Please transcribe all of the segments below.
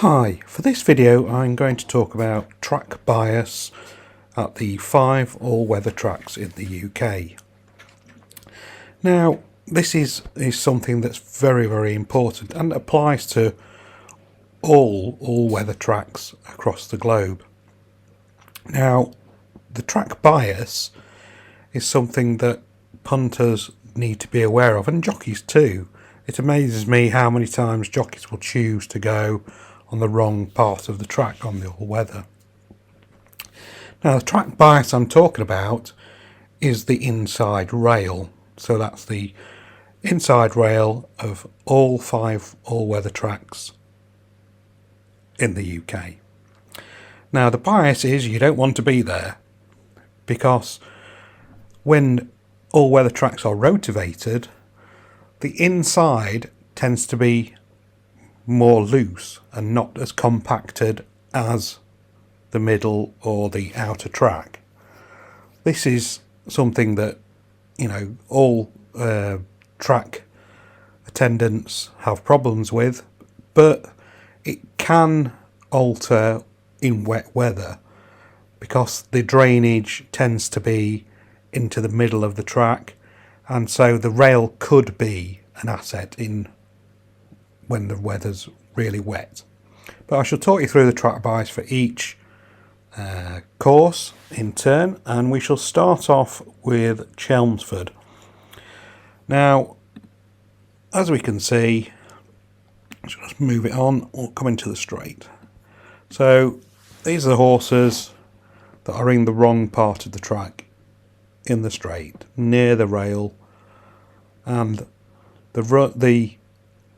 Hi, for this video I'm going to talk about track bias at the 5 all-weather tracks in the UK. Now this is something that's very important and applies to all-weather tracks across the globe. Now the track bias is something that punters need to be aware of, and jockeys too. It amazes me how many times jockeys will choose to go on the wrong part of the track on the all-weather. Now the track bias I'm talking about is the inside rail. So that's the inside rail of all 5 all-weather tracks in the UK. Now the bias is you don't want to be there, because when all-weather tracks are rotivated, the inside tends to be more loose and not as compacted as the middle or the outer track. This is something that, all track attendants have problems with, but it can alter in wet weather because the drainage tends to be into the middle of the track, and so the rail could be an asset in when the weather's really wet. But I shall talk you through the track bias for each course in turn, and we shall start off with Chelmsford. Now, as we can see, just move it on or come into the straight. So these are the horses that are in the wrong part of the track in the straight, near the rail, and the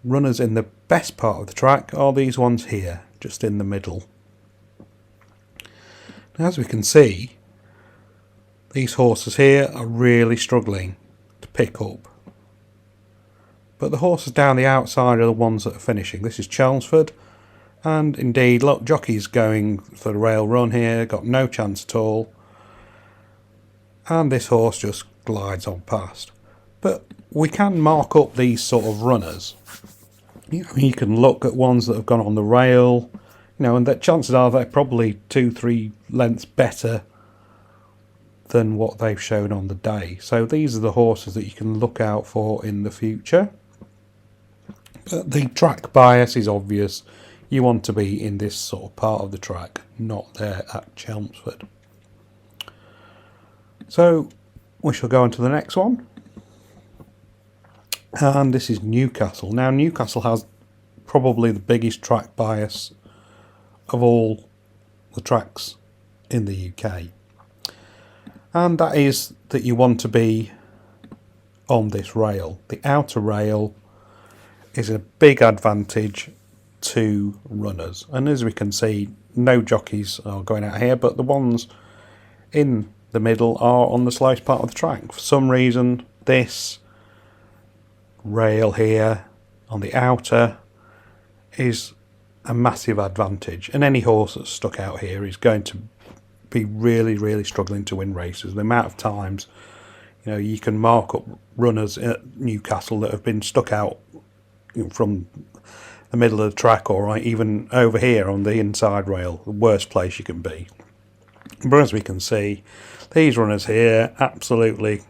runners in the best part of the track are these ones here, just in the middle. Now, as we can see, these horses here are really struggling to pick up, but the horses down the outside are the ones that are finishing. This is Chelmsford, and indeed, look, jockey's going for the rail run here, got no chance at all, and this horse just glides on past. But we can mark up these sort of runners. You can look at ones that have gone on the rail, and that chances are they're probably 2-3 lengths better than what they've shown on the day. So these are the horses that you can look out for in the future. But the track bias is obvious. You want to be in this sort of part of the track, not there at Chelmsford. So we shall go on to the next one. And this is Newcastle. Now Newcastle has probably the biggest track bias of all the tracks in the UK, and that is that you want to be on this rail. The outer rail is a big advantage to runners, and as we can see, no jockeys are going out here, but the ones in the middle are on the slowest part of the track. For some reason, this rail here on the outer is a massive advantage, and any horse that's stuck out here is going to be really struggling to win races. The amount of times you can mark up runners at Newcastle that have been stuck out from the middle of the track, or even over here on the inside rail, the worst place you can be. But as we can see, these runners here absolutely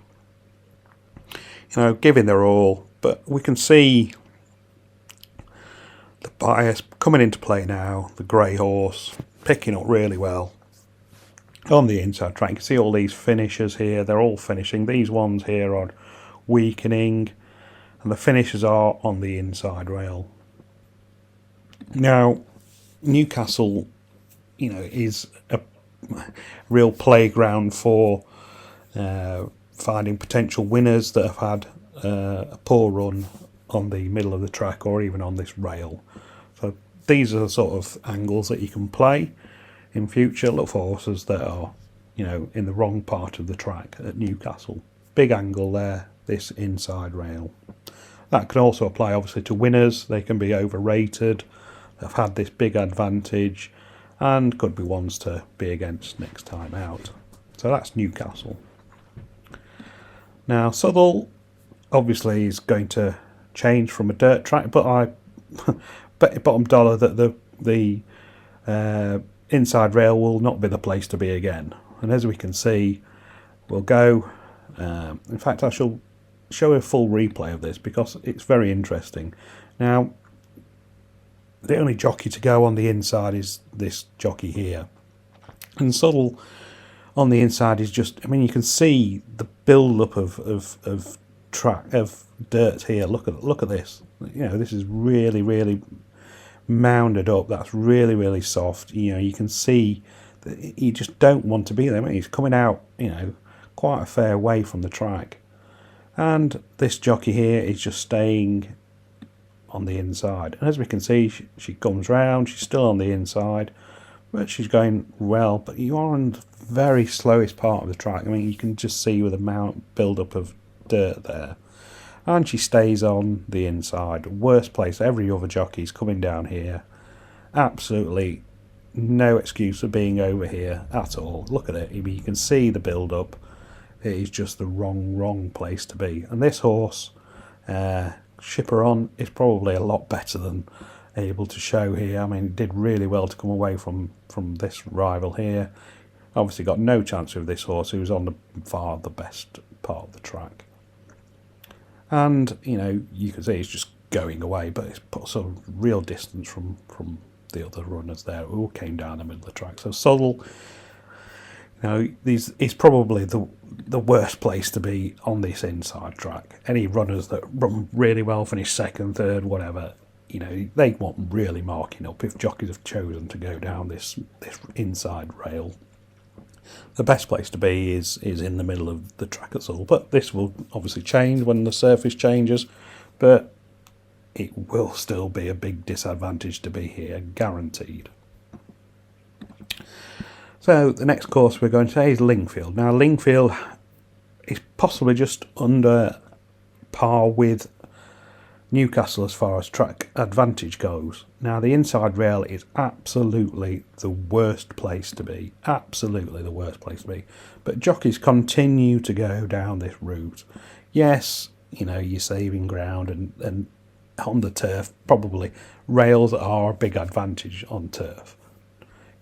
giving their all. But we can see the bias coming into play now. The grey horse picking up really well on the inside track. You can see all these finishers here. They're all finishing. These ones here are weakening, and the finishers are on the inside rail. Now, Newcastle, is a real playground for finding potential winners that have had a poor run on the middle of the track or even on this rail. So these are the sort of angles that you can play in future. Look for horses that are in the wrong part of the track at Newcastle. Big angle there, this inside rail. That can also apply obviously to winners. They can be overrated, they've had this big advantage, and could be ones to be against next time out. So that's Newcastle. Now Southwell obviously is going to change from a dirt track, but I bet bottom dollar that the the inside rail will not be the place to be again. And as we can see, we'll go. In fact, I shall show a full replay of this because it's very interesting. Now, the only jockey to go on the inside is this jockey here, and Subtle on the inside is just, I mean, you can see the build-up of track of dirt here. Look at this. You know, this is really mounded up. That's really soft. You know, you can see that you just don't want to be there. I mean, he's coming out, you know, quite a fair way from the track, and this jockey here is just staying on the inside. And as we can see, she comes round. She's still on the inside, but she's going well. But you are on the very slowest part of the track. I mean, you can just see with the build-up of dirt there. And she stays on the inside. Worst place. Every other jockey's coming down here. Absolutely no excuse for being over here at all. Look at it. I mean, you can see the build-up. It is just the wrong place to be. And this horse, Shipper On, is probably a lot better than able to show here. I mean, it did really well to come away from this rival here. Obviously got no chance with this horse, who was on the best part of the track. And, you know, you can see it's just going away, but it's put some real distance from the other runners there who all came down the middle of the track. So Subtle, you know, is probably the worst place to be on this inside track. Any runners that run really well, finish second, third, whatever, you know, they want really marking up if jockeys have chosen to go down this inside rail. The best place to be is in the middle of the track at all. But this will obviously change when the surface changes, but it will still be a big disadvantage to be here, guaranteed. So the next course we're going to say is Lingfield. Now Lingfield is possibly just under par with Newcastle as far as track advantage goes. Now the inside rail is absolutely the worst place to be. Absolutely the worst place to be. But jockeys continue to go down this route. Yes, you know, you're saving ground, and on the turf, probably rails are a big advantage on turf.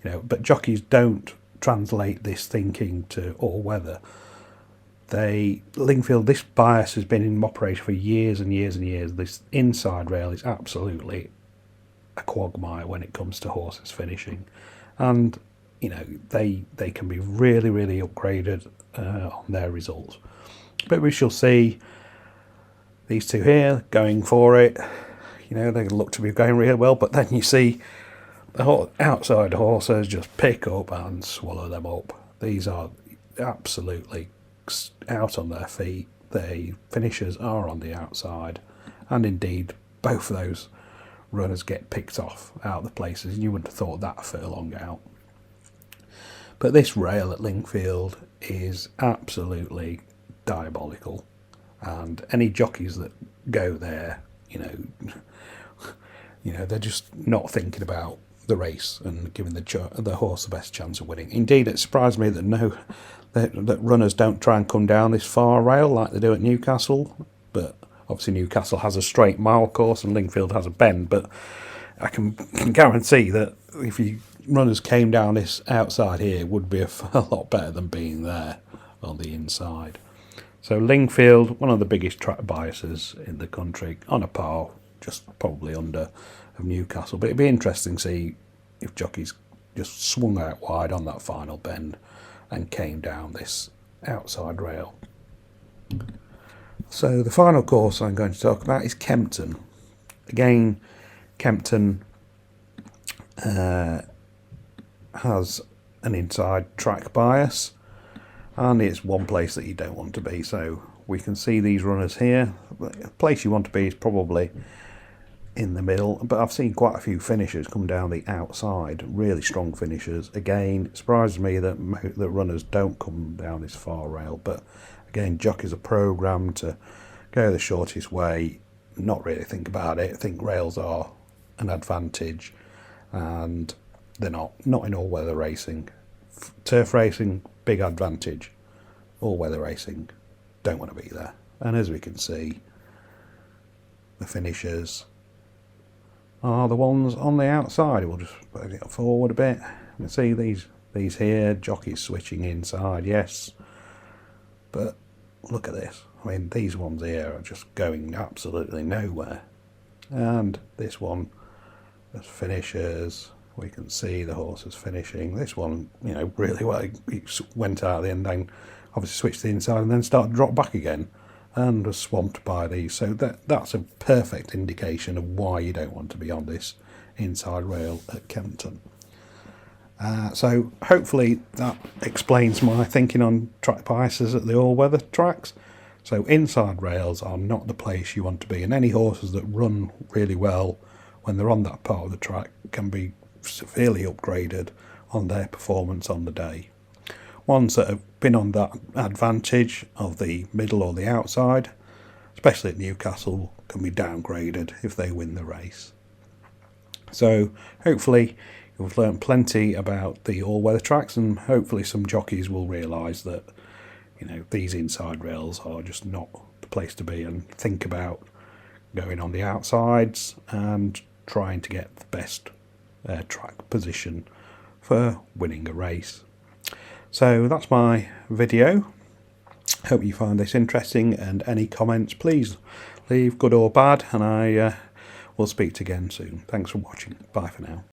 You know, but jockeys don't translate this thinking to all weather. Lingfield, this bias has been in operation for years and years and years. This inside rail is absolutely a quagmire when it comes to horses finishing, and you know, they can be really upgraded on their results. But we shall see these two here going for it. You know, they look to be going really well, but then you see the outside horses just pick up and swallow them up. These are absolutely out on their feet. The finishers are on the outside, and indeed both of those runners get picked off out of the places, and you wouldn't have thought that a furlong out. But this rail at Lingfield is absolutely diabolical, and any jockeys that go there, you know, they're just not thinking about the race and giving the horse the best chance of winning. Indeed, it surprised me that runners don't try and come down this far rail like they do at Newcastle. But obviously Newcastle has a straight mile course and Lingfield has a bend. But I can guarantee that if runners came down this outside here, it would be a lot better than being there on the inside. So Lingfield, one of the biggest track biases in the country, on a par, just probably under of Newcastle. But it'd be interesting to see if jockeys just swung out wide on that final bend and came down this outside rail. So the final course I'm going to talk about is Kempton. Again, Kempton has an inside track bias, and it's one place that you don't want to be. So we can see these runners here. The place you want to be is probably in the middle, but I've seen quite a few finishers come down the outside, really strong finishers. Again, it surprises me that runners don't come down this far rail, but again, jockeys are programmed to go the shortest way, not really think about it, think rails are an advantage, and they're not in all-weather racing. Turf racing, big advantage. All-weather racing, don't want to be there. And as we can see, the finishers are the ones on the outside. We'll just put it forward a bit. You can see these here, jockeys switching inside, yes. But look at this. I mean, these ones here are just going absolutely nowhere. And this one just finishes. We can see the horses finishing. This one, you know, really well. He went out at the end, then obviously switched to the inside and then started to drop back again and was swamped by these. So that's a perfect indication of why you don't want to be on this inside rail at Kempton. So hopefully that explains my thinking on track biases at the all-weather tracks. So inside rails are not the place you want to be, and any horses that run really well when they're on that part of the track can be severely upgraded on their performance on the day. Ones that have been on that advantage of the middle or the outside, especially at Newcastle, can be downgraded if they win the race. So hopefully you've learned plenty about the all-weather tracks, and hopefully some jockeys will realise that, you know, these inside rails are just not the place to be, and think about going on the outsides and trying to get the best track position for winning a race. So that's my video. Hope you find this interesting, and any comments please leave, good or bad, and I will speak to you again soon. Thanks for watching. Bye for now.